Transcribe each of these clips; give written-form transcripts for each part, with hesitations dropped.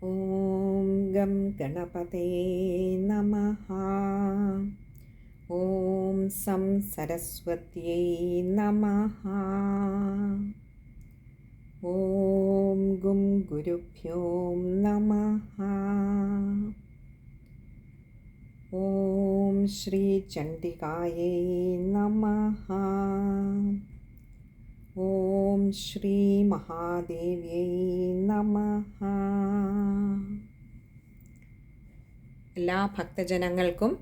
ഓം gum ഗണപതേ നമഃ. ഓം some സരസ്വത്യൈ നമഃ. ഓം ഗും ഗുരുഭ്യോ നമഃ. ഓം ശ്രീ ചണ്ഡികായൈ നമഃ. ഓം ശ്രീ മഹാദേവ്യൈ നമഃ. എല്ലാ ഭക്തജനങ്ങൾക്കും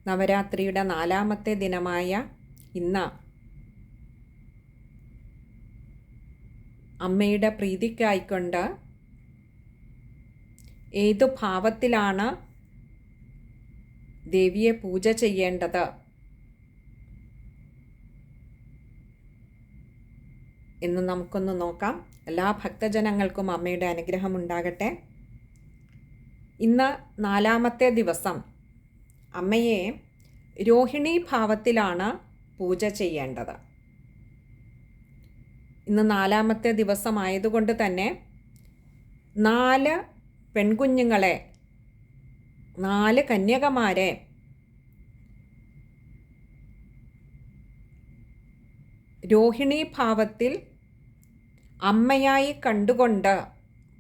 നവരാത്രിയുടെ 4ാമത്തെ ദിനമായ ഇന്ന് അമ്മയുടെ പ്രീതിക്കായിക്കൊണ്ട് ഏതു ഭാവത്തിലാണ് ദേവിയെ പൂജ ചെയ്യേണ്ടത് എന്ന് നമുക്കൊന്ന് നോക്കാം. എല്ലാ ഭക്തജനങ്ങൾക്കും അമ്മയുടെ അനുഗ്രഹം ഉണ്ടാകട്ടെ. ഇന്ന് 4ാമത്തെ ദിവസം അമ്മയെ രോഹിണി ഭാവത്തിലാണ് പൂജ ചെയ്യേണ്ടത്. ഇന്ന് 4ാമത്തെ ദിവസമായതുകൊണ്ട് തന്നെ 4 പെൺകുഞ്ഞുങ്ങളെ, 4 കന്യകമാരെ രോഹിണി ഭാവത്തിൽ അമ്മയായി കണ്ടുകൊണ്ട്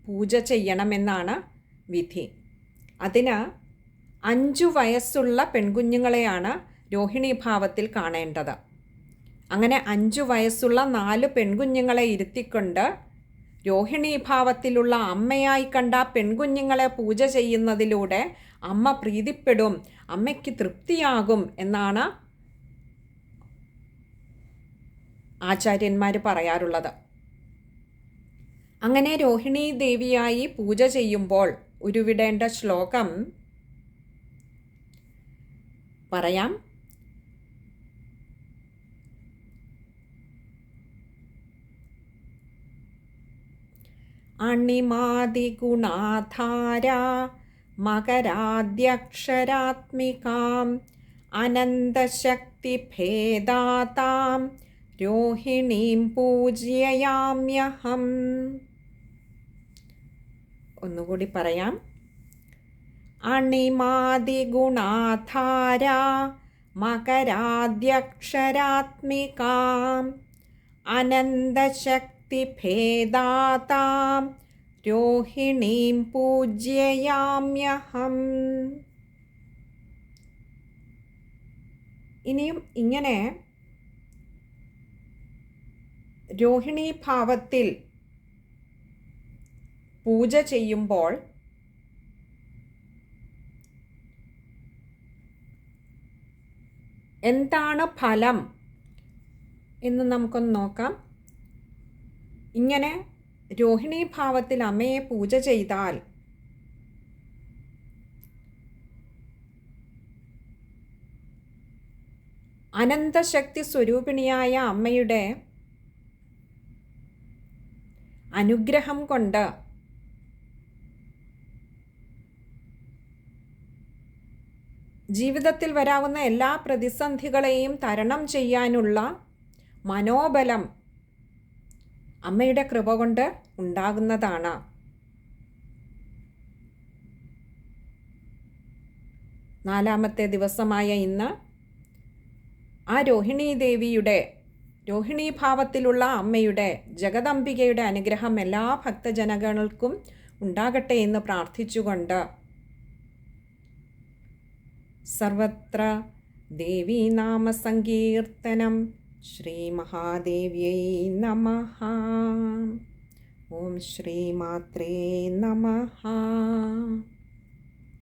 പൂജ ചെയ്യണമെന്നാണ് വിധി. അതിന് 5 വയസ്സുള്ള പെൺകുഞ്ഞുങ്ങളെയാണ് രോഹിണി ഭാവത്തിൽ കാണേണ്ടത്. അങ്ങനെ 5 വയസ്സുള്ള 4 പെൺകുഞ്ഞുങ്ങളെ ഇരുത്തിക്കൊണ്ട് രോഹിണി ഭാവത്തിലുള്ള അമ്മയായി കണ്ട പെൺകുഞ്ഞുങ്ങളെ പൂജ ചെയ്യുന്നതിലൂടെ അമ്മ പ്രീതിപ്പെടും, അമ്മയ്ക്ക് തൃപ്തിയാകും എന്നാണ് ആചാര്യന്മാർ പറയാറുള്ളത്. അങ്ങനെ രോഹിണി ദേവിയായി പൂജ ചെയ്യുമ്പോൾ ഉരുവിടേണ്ട ശ്ലോകം പറയാം. അണിമാദിഗുണാധാരാ മകരാദ്യക്ഷരാത്മികാം അനന്തശക്തിഭേദാതാം രോഹിണീം പൂജയാമ്യഹം. ഒന്നുകൂടി പറയാം. അണിമാദിഗുണാധാരാ മകരാദ്യക്ഷരാത്മികാം അനന്തശക്തിഭേദാതാം രോഹിണീം പൂജയാമ്യഹം. ഇനിയും ഇങ്ങനെ രോഹിണി ഭാവത്തിൽ പൂജ ചെയ്യുമ്പോൾ എന്താണ് ഫലം എന്ന് നമുക്കൊന്ന് നോക്കാം. ഇങ്ങനെ രോഹിണി ഭാവത്തിൽ അമ്മയെ പൂജ ചെയ്താൽ അനന്തശക്തി സ്വരൂപിണിയായ അമ്മയുടെ അനുഗ്രഹം കൊണ്ട് ജീവിതത്തിൽ വരാവുന്ന എല്ലാ പ്രതിസന്ധികളെയും തരണം ചെയ്യാനുള്ള മനോബലം അമ്മയുടെ കൃപ കൊണ്ട് ഉണ്ടാകുന്നതാണ്. നാലാമത്തെ ദിവസമായ ഇന്ന് ആ രോഹിണി ദേവിയുടെ, രോഹിണി ഭാവത്തിലുള്ള അമ്മയുടെ, ജഗദംബികയുടെ അനുഗ്രഹം എല്ലാ ഭക്തജനങ്ങൾക്കും ഉണ്ടാകട്ടെ എന്ന് പ്രാർത്ഥിച്ചുകൊണ്ട് സർവത്ര ദേവീനാമസങ്കീർത്തനം. ശ്രീ മഹാദേവ്യൈ നമഃ. ഓം ശ്രീ മാത്രേ നമഃ.